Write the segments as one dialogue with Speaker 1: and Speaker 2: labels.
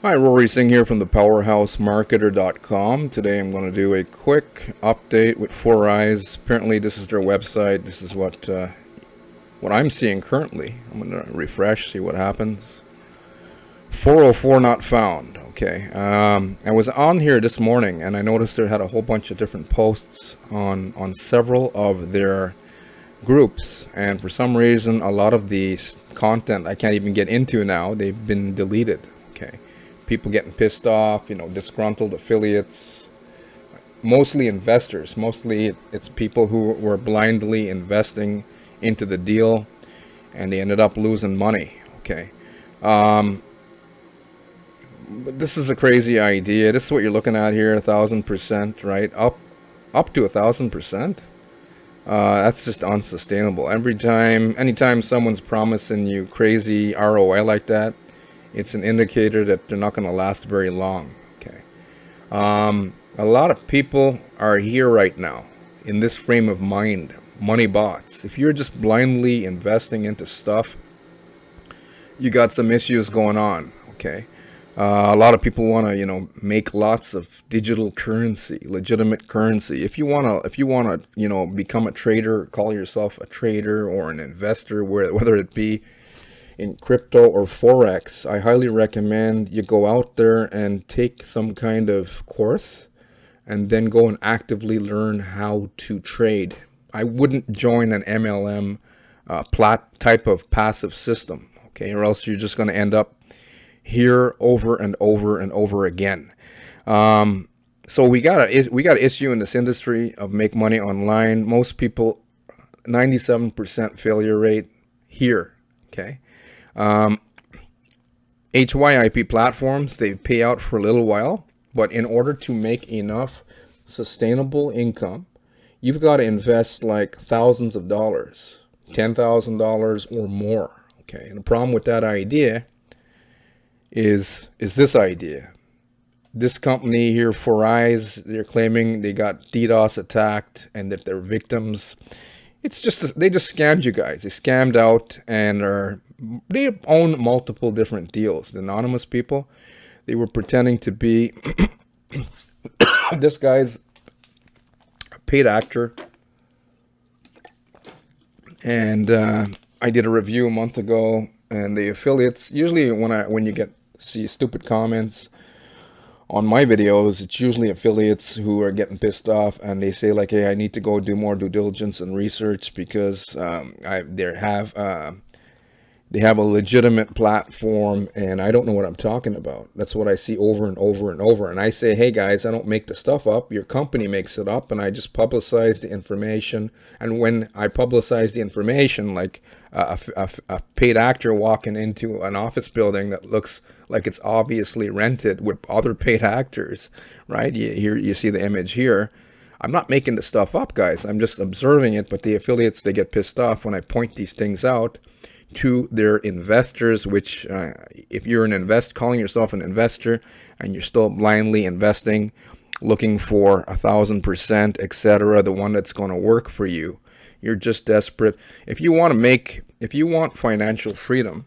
Speaker 1: Hi, Rory Singh here from the powerhousemarketer.com. Today I'm going to do a quick update with Fourais. Apparently this is their website. This is what I'm seeing currently. I'm going to refresh, see what happens. 404 not found. Okay. I was on here this morning and I noticed they had a whole bunch of different posts on several of their groups, and for some reason a lot of the content I can't even get into now. They've been deleted. Okay. People getting pissed off, disgruntled affiliates, mostly investors. Mostly it's people who were blindly investing into the deal and they ended up losing money. Okay. But this is a crazy idea. This is what you're looking at here, 1,000%, right? Up to 1,000%. That's just unsustainable. Anytime someone's promising you crazy ROI like that, it's an indicator that they're not going to last very long. Okay. A lot of people are here right now in this frame of mind, money bots. If you're just blindly investing into stuff, you got some issues going on. Okay. A lot of people want to, make lots of digital currency, legitimate currency. If you want to, become a trader, call yourself a trader or an investor, whether it be in crypto or Forex, I highly recommend you go out there and take some kind of course and then go and actively learn how to trade. I wouldn't join an MLM type of passive system, okay, or else you're just going to end up here over and over and over again. So we got an issue in this industry of make money online. Most people, 97% failure rate here, okay. HYIP platforms, they pay out for a little while, but in order to make enough sustainable income, you've got to invest like thousands of dollars, $10,000 or more. Okay, and the problem with that idea is this idea. This company here, Fourais, they're claiming they got DDoS attacked and that they're victims. It's just, they just scammed you guys. They scammed out and they own multiple different deals. The anonymous people, they were pretending to be this guy's a paid actor. And I did a review a month ago, and the affiliates, usually when you see stupid comments on my videos, it's usually affiliates who are getting pissed off and they say like, hey, I need to go do more due diligence and research because they have a legitimate platform and I don't know what I'm talking about. That's what I see over and over and over. And I say, hey guys, I don't make the stuff up. Your company makes it up, and I just publicize the information. And when I publicize the information, like a paid actor walking into an office building that looks like it's obviously rented with other paid actors, right? You see the image here. I'm not making the stuff up, guys. I'm just observing it. But the affiliates, they get pissed off when I point these things out to their investors, which if you're calling yourself an investor and you're still blindly investing, looking for 1,000%, etc., the one that's going to work for you, you're just desperate. If you want financial freedom,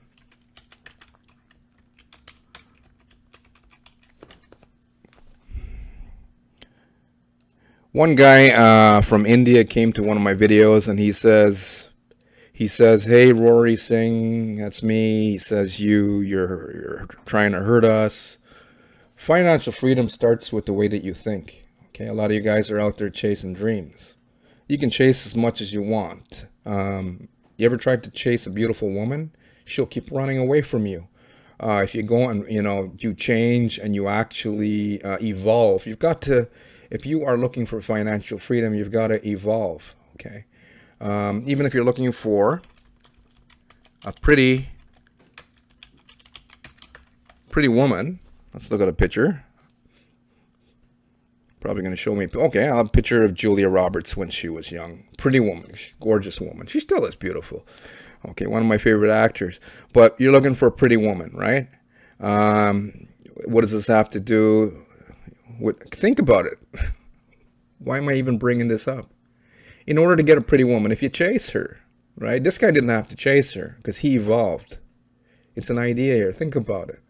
Speaker 1: one guy from India came to one of my videos and he says, hey, Rory Singh, that's me. He says, you're trying to hurt us. Financial freedom starts with the way that you think. Okay, a lot of you guys are out there chasing dreams. You can chase as much as you want. You ever tried to chase a beautiful woman? She'll keep running away from you. If you go and, you change and you actually evolve, if you are looking for financial freedom, you've got to evolve, okay? Even if you're looking for a pretty woman, let's look at a picture. Probably going to show me, okay, I'll have a picture of Julia Roberts when she was young. Pretty woman, gorgeous woman. She still is beautiful. Okay, one of my favorite actors. But you're looking for a pretty woman, right? What does this have to do with, think about it. Why am I even bringing this up? In order to get a pretty woman, if you chase her, right? This guy didn't have to chase her because he evolved. It's an idea here. Think about it.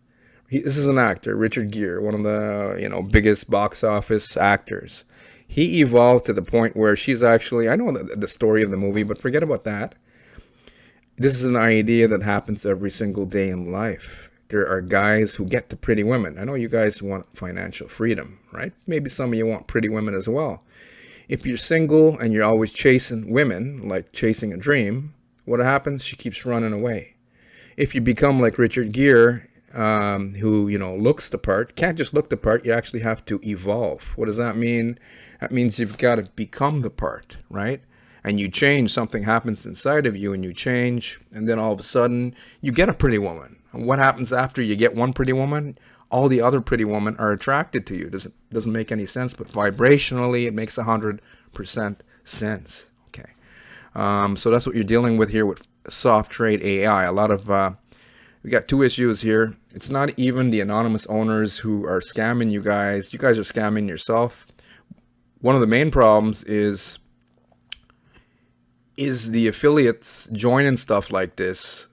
Speaker 1: This is an actor, Richard Gere, one of the biggest box office actors. He evolved to the point where she's actually, I know the story of the movie, but forget about that. This is an idea that happens every single day in life. There are guys who get the pretty women. I know you guys want financial freedom, right? Maybe some of you want pretty women as well. If you're single and you're always chasing women, like chasing a dream, what happens? She keeps running away. If you become like Richard Gere, who, looks the part, can't just look the part, you actually have to evolve. What does that mean? That means you've got to become the part, right? And you change, something happens inside of you and you change, and then all of a sudden you get a pretty woman. And what happens after you get one pretty woman? All the other pretty women are attracted to you. Doesn't make any sense, but vibrationally it makes 100% sense. Okay, so that's what you're dealing with here with soft trade AI. A lot of we got two issues here. It's not even the anonymous owners who are scamming you guys. You guys are scamming yourself. One of the main problems is the affiliates joining stuff like this,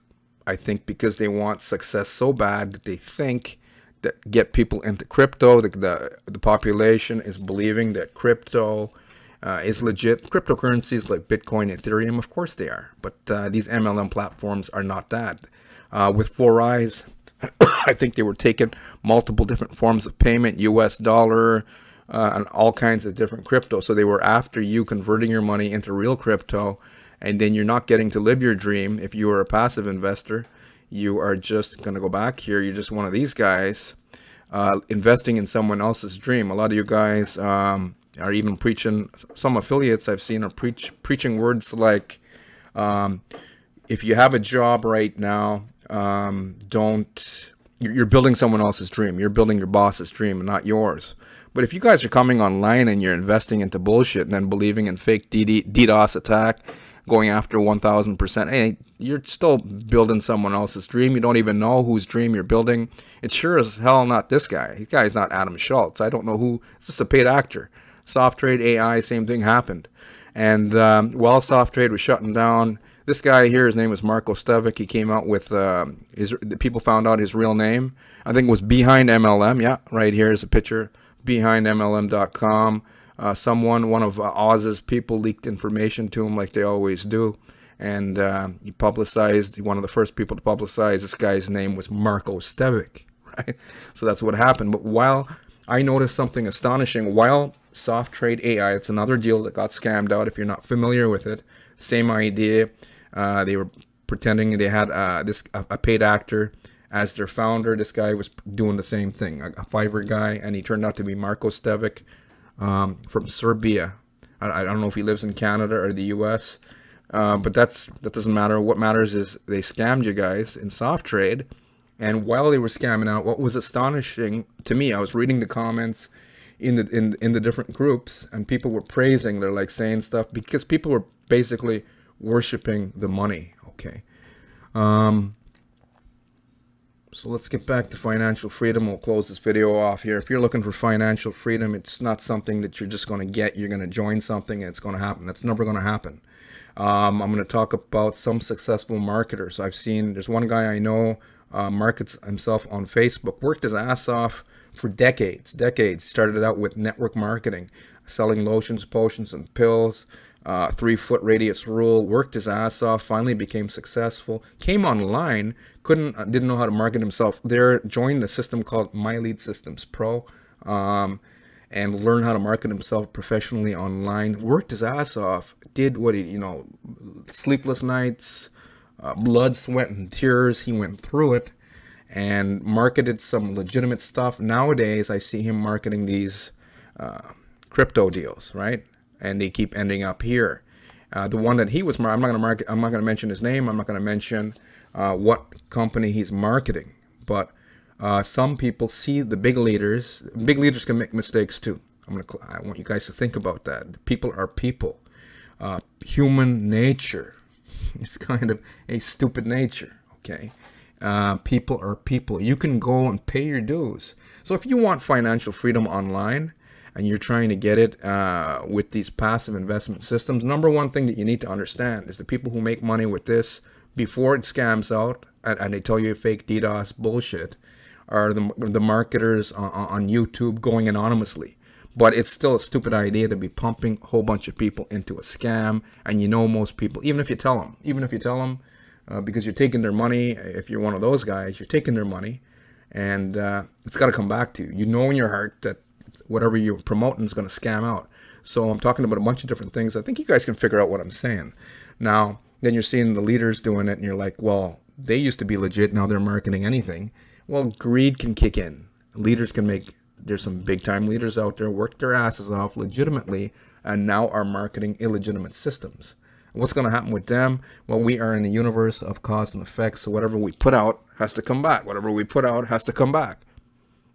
Speaker 1: I think, because they want success so bad that they think that get people into crypto. The population is believing that crypto is legit. Cryptocurrencies like Bitcoin, Ethereum, of course they are. But these MLM platforms are not that. With Fورائیز, I think they were taking multiple different forms of payment, US dollar, and all kinds of different crypto. So they were after you converting your money into real crypto, and then you're not getting to live your dream. If you are a passive investor, you are just going to go back here. You're just one of these guys investing in someone else's dream. A lot of you guys are even preaching, some affiliates I've seen are preaching words like, if you have a job right now, you're building someone else's dream. You're building your boss's dream, not yours. But if you guys are coming online and you're investing into bullshit and then believing in fake DDoS attack, going after 1,000%, hey, you're still building someone else's dream. You don't even know whose dream you're building. It's sure as hell not this guy. This guy's not Adam Schultz. I don't know who. It's just a paid actor. Soft trade AI, same thing happened. And while soft trade was shutting down, this guy here, his name was Marko Stevic. He came out with people found out his real name. I think it was Behind MLM. Yeah, right here is a picture. BehindMLM.com. One of Oz's people leaked information to him like they always do. And he publicized, one of the first people to publicize this guy's name was Marko Stevic, right? So that's what happened. But while I noticed something astonishing, while soft trade AI, it's another deal that got scammed out if you're not familiar with it. Same idea. They were pretending they had a paid actor as their founder. This guy was doing the same thing, a Fiverr guy, and he turned out to be Marko Stevic from Serbia. I don't know if he lives in Canada or the US, but that doesn't matter. What matters is they scammed you guys in soft trade. And while they were scamming out, what was astonishing to me, I was reading the comments in the different groups, and people were praising, they're like saying stuff because people were basically worshiping the money. Okay. So let's get back to financial freedom. We'll close this video off here. If you're looking for financial freedom, it's not something that you're just going to get. You're going to join something and it's going to happen. That's never going to happen. I'm going to talk about some successful marketers. There's one guy I know, markets himself on Facebook, worked his ass off for decades. Started out with network marketing, selling lotions, potions, and pills. 3-foot radius rule, worked his ass off, finally became successful, came online, didn't know how to market himself there, joined a system called My Lead Systems Pro, and learned how to market himself professionally online, worked his ass off, did what he, sleepless nights, blood, sweat, and tears, he went through it, and marketed some legitimate stuff. Nowadays, I see him marketing these crypto deals, right? And they keep ending up here. The one that he was, I'm not going to mention his name. I'm not going to mention what company he's marketing. But some people see the big leaders. Big leaders can make mistakes too. I want you guys to think about that. People are people. Human nature. It's kind of a stupid nature. Okay. People are people. You can go and pay your dues. So if you want financial freedom online, and you're trying to get it with these passive investment systems, number one thing that you need to understand is the people who make money with this before it scams out and they tell you fake DDoS bullshit are the marketers on YouTube going anonymously. But it's still a stupid idea to be pumping a whole bunch of people into a scam. And most people, even if you tell them, because you're taking their money, if you're one of those guys, you're taking their money, and it's got to come back to you. You know in your heart that whatever you're promoting is going to scam out. So I'm talking about a bunch of different things. I think you guys can figure out what I'm saying. Now, then you're seeing the leaders doing it, and you're like, well, they used to be legit, now they're marketing anything. Well, greed can kick in. Leaders can there's some big time leaders out there, work their asses off legitimately, and now are marketing illegitimate systems. And what's going to happen with them? Well, we are in a universe of cause and effect, so whatever we put out has to come back. Whatever we put out has to come back,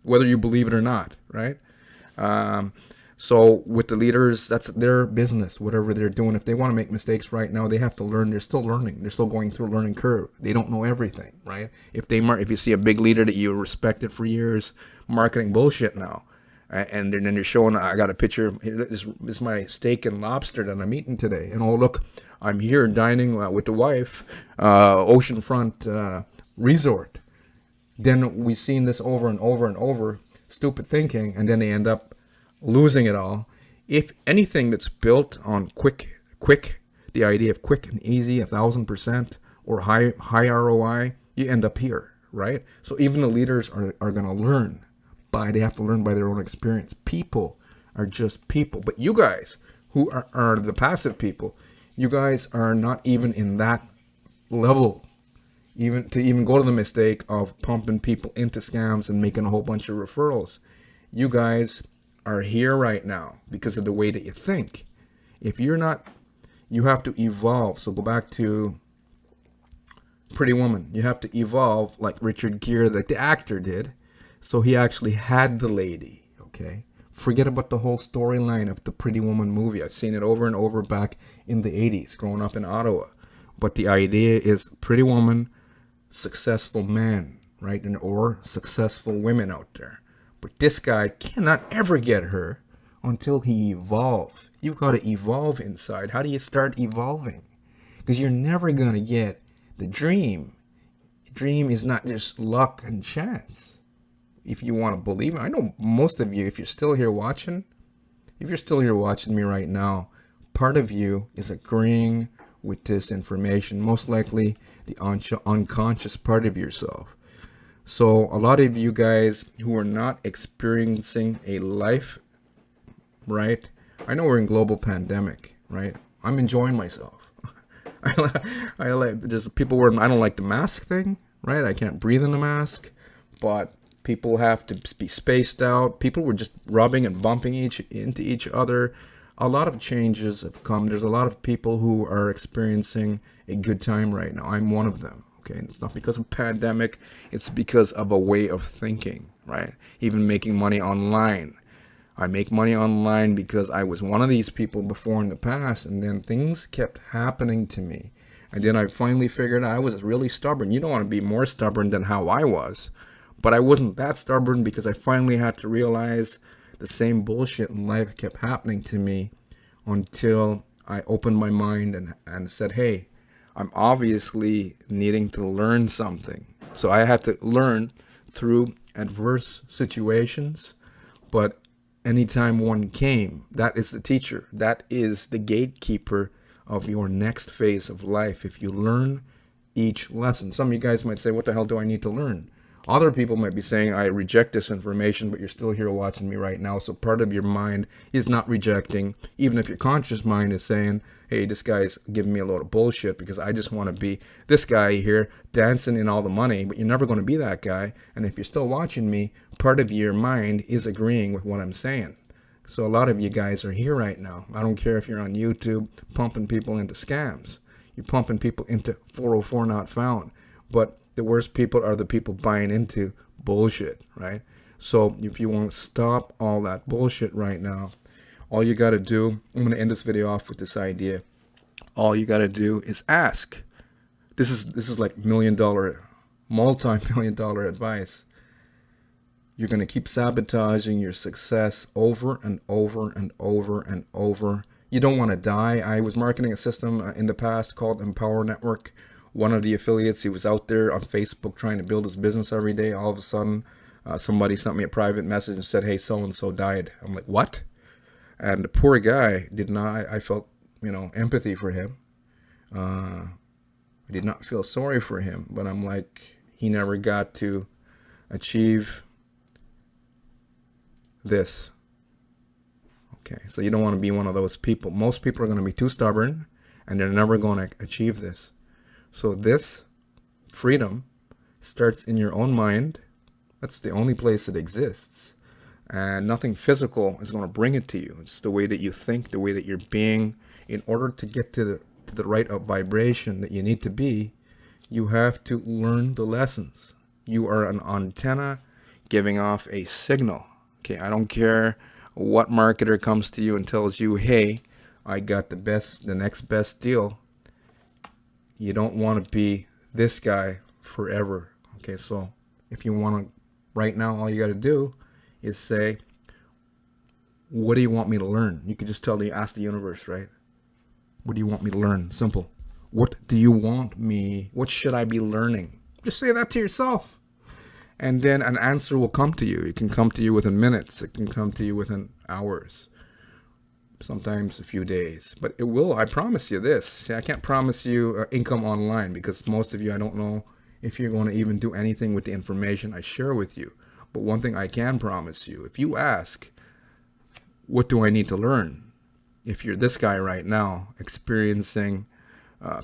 Speaker 1: whether you believe it or not, right? So with the leaders, that's their business, whatever they're doing. If they want to make mistakes right now, they have to learn. They're still learning. They're still going through a learning curve. They don't know everything, right? If you see a big leader that you respected for years marketing bullshit now, and then they're showing, I got a picture, this is my steak and lobster that I'm eating today. And oh, look, I'm here dining with the wife, oceanfront resort. Then we've seen this over and over and over, stupid thinking, and then they end up losing it all. If anything that's built on quick, the idea of quick and easy, 1,000%, or high ROI, you end up here, right? So even the leaders are going to learn they have to learn by their own experience. People are just people. But you guys who are the passive people, you guys are not even in that level, even to go to the mistake of pumping people into scams and making a whole bunch of referrals. You guys are here right now because of the way that you think. If you're not, you have to evolve. So go back to Pretty Woman. You have to evolve like Richard Gere, like the actor did. So he actually had the lady, okay? Forget about the whole storyline of the Pretty Woman movie. I've seen it over and over back in the 80s, growing up in Ottawa. But the idea is Pretty Woman, successful man, right? Or successful women out there. But this guy cannot ever get her until he evolves. You've got to evolve inside. How do you start evolving? Because you're never going to get the dream. The dream is not just luck and chance. If you want to believe it, I know most of you, if you're still here watching me right now, part of you is agreeing with this information, most likely the unconscious part of yourself. So a lot of you guys who are not experiencing a life, right? I know we're in global pandemic, right? I'm enjoying myself. I like, there's people where I don't like the mask thing, right? I can't breathe in the mask, but people have to be spaced out. People were just rubbing and bumping into each other. A lot of changes have come. There's a lot of people who are experiencing a good time right now. I'm one of them. Okay, and it's not because of pandemic. It's because of a way of thinking, right? Even making money online. I make money online because I was one of these people before in the past, and then things kept happening to me. And then I finally figured out I was really stubborn. You don't want to be more stubborn than how I was. But I wasn't that stubborn because I finally had to realize the same bullshit in life kept happening to me until I opened my mind and said, hey, I'm obviously needing to learn something. So I had to learn through adverse situations. But anytime one came, that is the teacher. That is the gatekeeper of your next phase of life. If you learn each lesson. Some of you guys might say, what the hell do I need to learn? Other people might be saying, I reject this information, but you're still here watching me right now. So part of your mind is not rejecting, even if your conscious mind is saying, hey, this guy's giving me a load of bullshit because I just want to be this guy here dancing in all the money, but you're never going to be that guy. And if you're still watching me, part of your mind is agreeing with what I'm saying. So a lot of you guys are here right now. I don't care if you're on YouTube pumping people into scams. You're pumping people into 404 not found. But the worst people are the people buying into bullshit, right? So if you want to stop all that bullshit right now, all you got to do, I'm going to end this video off with this idea. All you got to do is ask. This is like multi-million dollar advice. You're going to keep sabotaging your success over and over and over and over. You don't want to die. I was marketing a system in the past called Empower Network. One of the affiliates, he was out there on Facebook trying to build his business every day. All of a sudden, Somebody sent me a private message and said, hey, so-and-so died. I'm like, what? And the poor guy did not, I felt, empathy for him. I did not feel sorry for him, but I'm like, he never got to achieve this. Okay, so you don't want to be one of those people. Most people are going to be too stubborn, and they're never going to achieve this. So this freedom starts in your own mind. That's the only place it exists. And nothing physical is going to bring it to you. It's the way that you think, the way that you're being. In order to get to the right vibration that you need to be, you have to learn the lessons. You are an antenna giving off a signal. Okay, I don't care what marketer comes to you and tells you, hey, I got the next best deal. You don't want to be this guy forever. Okay, so if you want to, right now, all you got to do is say, what do you want me to learn? You can just ask the universe, right? What do you want me to learn? Simple. What do you want me? What should I be learning? Just say that to yourself. And then an answer will come to you. It can come to you within minutes. It can come to you within hours. Sometimes a few days. But it will, I promise you this. See, I can't promise you income online because most of you, I don't know if you're going to even do anything with the information I share with you. But one thing I can promise you, if you ask, what do I need to learn? If you're this guy right now experiencing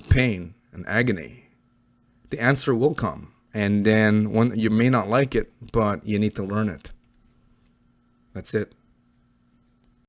Speaker 1: pain and agony, the answer will come. And then you may not like it, but you need to learn it. That's it.